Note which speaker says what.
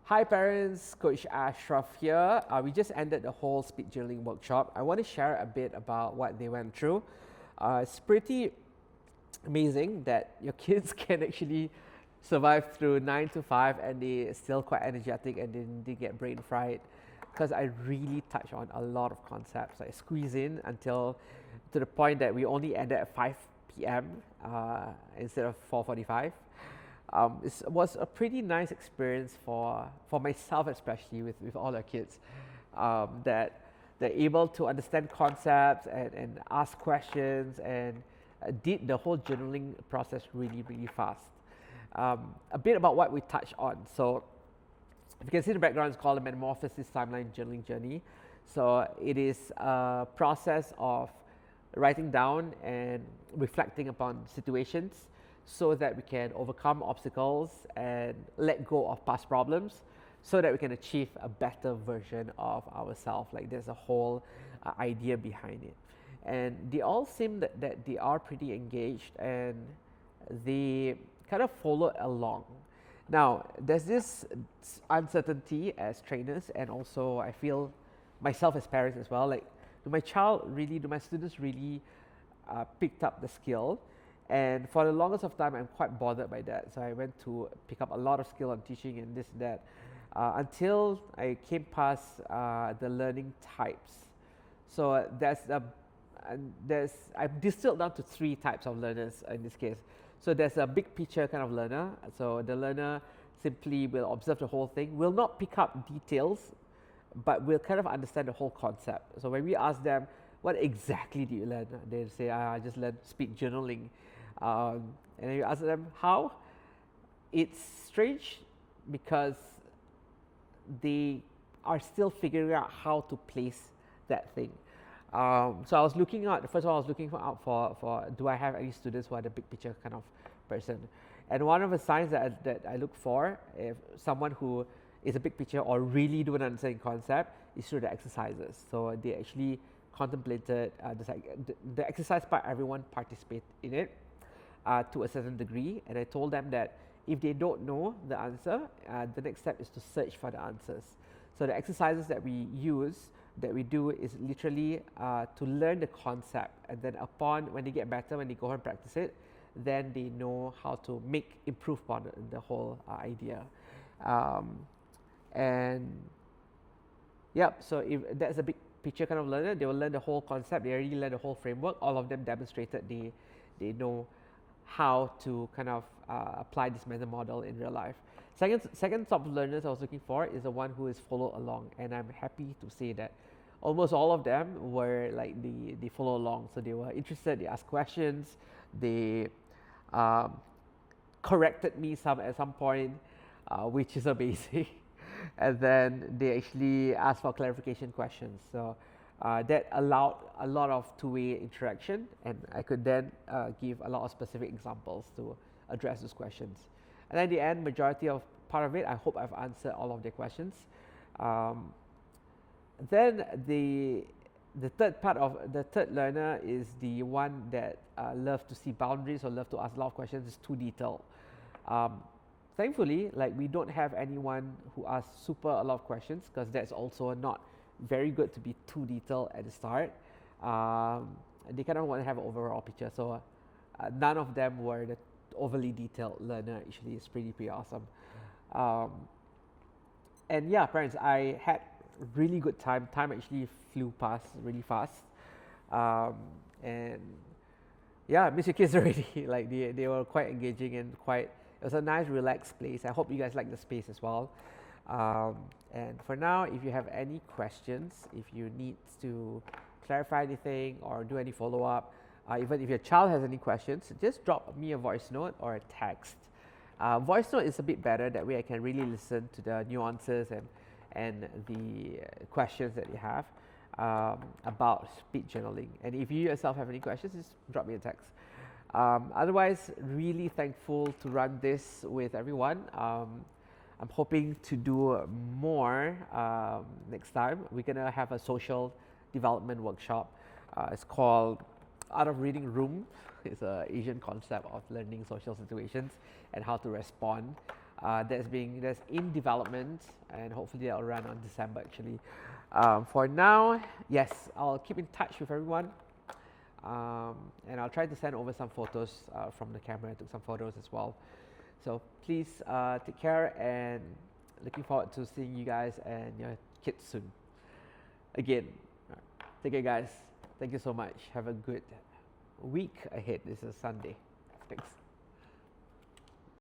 Speaker 1: Hi parents, Coach Ashraf here. We just ended the whole speed journaling workshop. I want to share a bit about what they went through. It's pretty amazing that your kids can actually survive through 9 to 5 and they still quite energetic and then they get brain fried, because I really touch on a lot of concepts. I squeeze in until to the point that we only ended at 5 p.m. Instead of 4:45. It was a pretty nice experience for myself, especially with all our kids, that they're able to understand concepts and ask questions and did the whole journaling process really, really fast. A bit about what we touched on. So if you can see the background, it's called the Metamorphosis Timeline Journaling Journey. So it is a process of writing down and reflecting upon situations so that we can overcome obstacles and let go of past problems so that we can achieve a better version of ourselves. Like there's a whole idea behind it. And they all seem that they are pretty engaged and they kind of follow along. Now, there's this uncertainty as trainers, and also I feel myself as parents as well. Like, do my students really picked up the skill? And for the longest of time, I'm quite bothered by that. So I went to pick up a lot of skill on teaching and this and that, until I came past the learning types. So I've distilled down to 3 types of learners in this case. So there's a big picture kind of learner. So the learner simply will observe the whole thing, will not pick up details, but will kind of understand the whole concept. So when we ask them, what exactly do you learn? They say, I just learned speed journaling. And then you ask them how. It's strange because they are still figuring out how to place that thing. So I was looking out, first of all, I was looking out for do I have any students who are the big picture kind of person? And one of the signs that I look for, if someone who is a big picture or really do an understanding concept, is through the exercises. So they actually contemplated the exercise part, everyone participate in it to a certain degree. And I told them that if they don't know the answer, the next step is to search for the answers. So the exercises that we do is literally to learn the concept, and then when they get better, when they go and practice it, then they know how to improve upon the whole idea. And yep, so if that's a big picture kind of learner, they will learn the whole concept, they already learn the whole framework. All of them demonstrated they know how to kind of apply this meta model in real life. Second type of learners I was looking for is the one who is follow along, and I'm happy to say that almost all of them were like they follow along. So they were interested, they asked questions, they corrected me at some point, which is amazing. And then they actually asked for clarification questions. So that allowed a lot of two-way interaction, and I could then give a lot of specific examples to address those questions. And at the end, majority of part of it, I hope I've answered all of their questions. Then the third learner is the one that loves to see boundaries or love to ask a lot of questions. It's too detailed. Thankfully, like, we don't have anyone who asks a lot of questions, because that's also not very good to be too detailed at the start. They kind of want to have an overall picture. So none of them were the overly detailed learner. Actually, it's pretty awesome. And yeah, parents, I had really good time. Time actually flew past really fast. And yeah, I miss your kids already. Like they were quite engaging and it was a nice relaxed place. I hope you guys like the space as well. And for now, if you have any questions, if you need to clarify anything or do any follow-up, even if your child has any questions, just drop me a voice note or a text. Voice note is a bit better, that way I can really listen to the nuances and the questions that you have about speed journaling. And if you yourself have any questions, just drop me a text. Otherwise, really thankful to run this with everyone. I'm hoping to do more next time. We're gonna have a social development workshop. It's called Art of Reading Room. It's an Asian concept of learning social situations and how to respond. that's in development, and hopefully that'll run on December actually. For now, yes, I'll keep in touch with everyone, and I'll try to send over some photos from the camera. I took some photos as well. So please take care, and looking forward to seeing you guys and your kids soon. Again, take care, guys. Thank you so much. Have a good week ahead. This is Sunday. Thanks.